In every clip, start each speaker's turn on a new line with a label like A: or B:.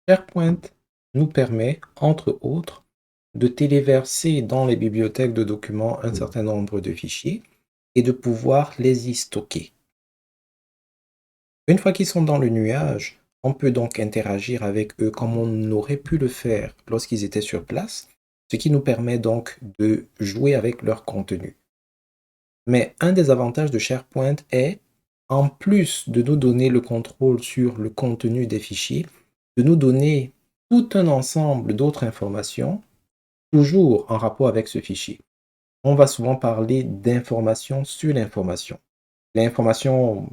A: SharePoint nous permet, entre autres, de téléverser dans les bibliothèques de documents un certain nombre de fichiers et de pouvoir les y stocker. Une fois qu'ils sont dans le nuage, on peut donc interagir avec eux comme on aurait pu le faire lorsqu'ils étaient sur place, ce qui nous permet donc de jouer avec leur contenu. Mais un des avantages de SharePoint est, en plus de nous donner le contrôle sur le contenu des fichiers, de nous donner tout un ensemble d'autres informations, toujours en rapport avec ce fichier. On va souvent parler d'information sur l'information. L'information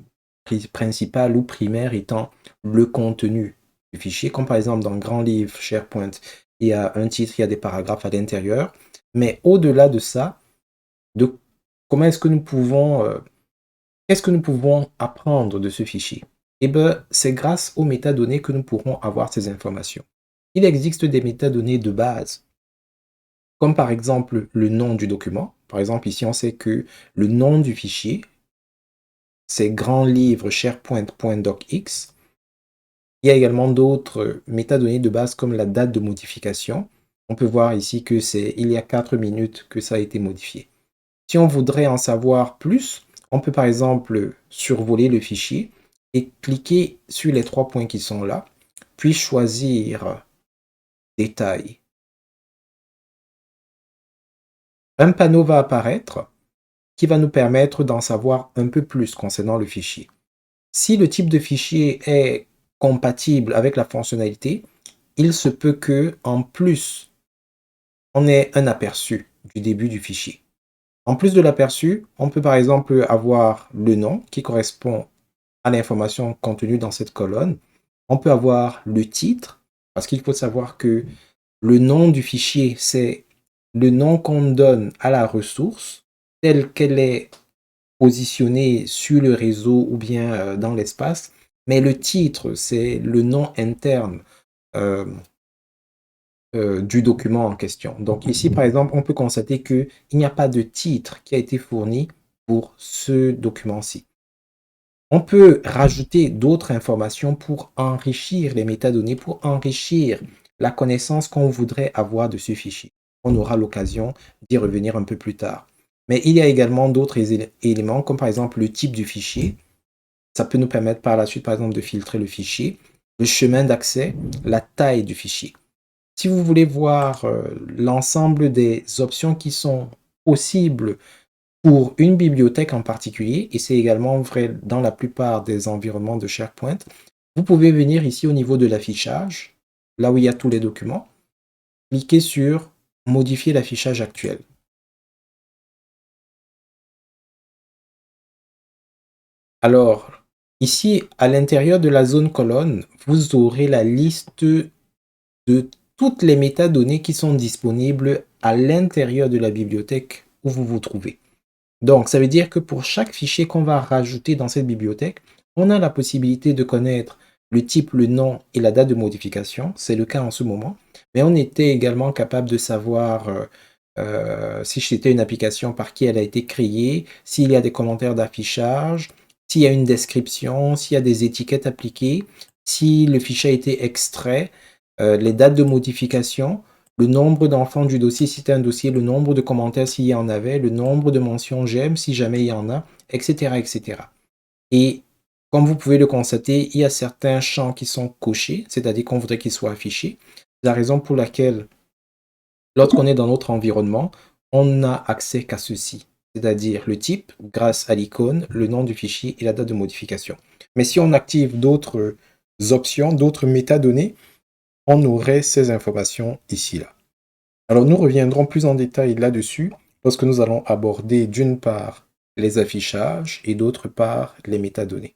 A: principale ou primaire étant le contenu du fichier, comme par exemple dans le grand livre SharePoint, il y a un titre, il y a des paragraphes à l'intérieur. Mais au-delà de ça, de comment est-ce que nous pouvons, qu'est-ce que nous pouvons apprendre de ce fichier? Eh bien, c'est grâce aux métadonnées que nous pourrons avoir ces informations. Il existe des métadonnées de base, comme par exemple le nom du document. Par exemple, ici, on sait que le nom du fichier, c'est grand livre SharePoint.docx. Il y a également d'autres métadonnées de base comme la date de modification. On peut voir ici que c'est il y a 4 minutes que ça a été modifié. Si on voudrait en savoir plus, on peut par exemple survoler le fichier et cliquer sur les 3 points qui sont là, puis choisir Détails. Un panneau va apparaître qui va nous permettre d'en savoir un peu plus concernant le fichier. Si le type de fichier est compatible avec la fonctionnalité, il se peut que, en plus, on ait un aperçu du début du fichier. En plus de l'aperçu, on peut par exemple avoir le nom qui correspond à l'information contenue dans cette colonne. On peut avoir le titre, parce qu'il faut savoir que le nom du fichier, c'est le nom qu'on donne à la ressource telle qu'elle est positionnée sur le réseau ou bien dans l'espace. Mais le titre, c'est le nom interne euh, du document en question. Donc ici, par exemple, on peut constater qu'il n'y a pas de titre qui a été fourni pour ce document-ci. On peut rajouter d'autres informations pour enrichir les métadonnées, pour enrichir la connaissance qu'on voudrait avoir de ce fichier. On aura l'occasion d'y revenir un peu plus tard. Mais il y a également d'autres éléments, comme par exemple le type du fichier. Ça peut nous permettre par la suite, par exemple, de filtrer le fichier, le chemin d'accès, la taille du fichier. Si vous voulez voir l'ensemble des options qui sont possibles pour une bibliothèque en particulier, et c'est également vrai dans la plupart des environnements de SharePoint, vous pouvez venir ici au niveau de l'affichage, là où il y a tous les documents, cliquer sur modifier l'affichage actuel. Alors, ici, à l'intérieur de la zone colonne, vous aurez la liste de toutes les métadonnées qui sont disponibles à l'intérieur de la bibliothèque où vous vous trouvez. Donc, ça veut dire que pour chaque fichier qu'on va rajouter dans cette bibliothèque, on a la possibilité de connaître le type, le nom et la date de modification. C'est le cas en ce moment. Mais on était également capable de savoir si c'était une application, par qui elle a été créée, s'il y a des commentaires d'affichage, s'il y a une description, s'il y a des étiquettes appliquées, si le fichier a été extrait, les dates de modification, le nombre d'enfants du dossier si c'était un dossier, le nombre de commentaires s'il y en avait, le nombre de mentions j'aime si jamais il y en a, etc., etc. Et comme vous pouvez le constater, il y a certains champs qui sont cochés, c'est-à-dire qu'on voudrait qu'ils soient affichés. C'est la raison pour laquelle, lorsqu'on est dans notre environnement, on n'a accès qu'à ceci, c'est-à-dire le type grâce à l'icône, le nom du fichier et la date de modification. Mais si on active d'autres options, d'autres métadonnées, on aurait ces informations ici-là. Alors nous reviendrons plus en détail là-dessus lorsque nous allons aborder d'une part les affichages et d'autre part les métadonnées.